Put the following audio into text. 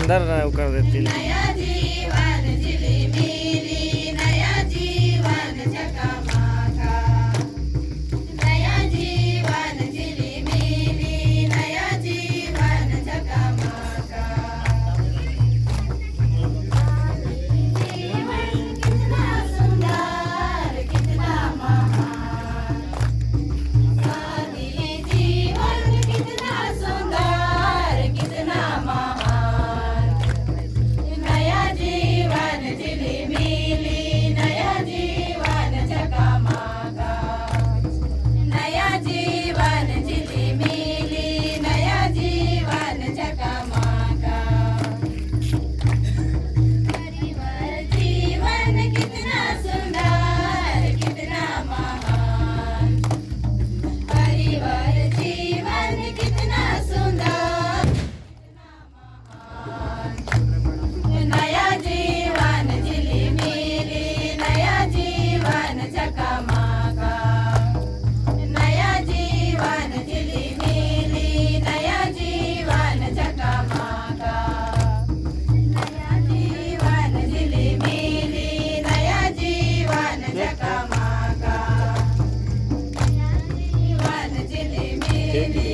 धर लवकर देतील. नया जीवन झिलिमिली, नया जीवन झकामाका. नया जीवन झिलिमिली, नया जीवन झकामाका. जीवन कितना सुंदर, कितना महान. साथी जीवन कितना सुंदर, कितना महान. नया जीवन झिलिमिली, नया जीवन झकामाका. नया जीवन झिलिमिली, नया जीवन झकामाका. परिवार जीवन कितना सुंदर, कितना महान. परिवार जीवन कितना सुंदर, कितना महान. नया जीवन झिलिमिली, नया जीवन झकामाका. नया जीवन झिलिमिली, नया जीवन झकामाका. नया जीवन झिलिमिली, नया जीवन झकामाका. नया जीवन झिलिमिली,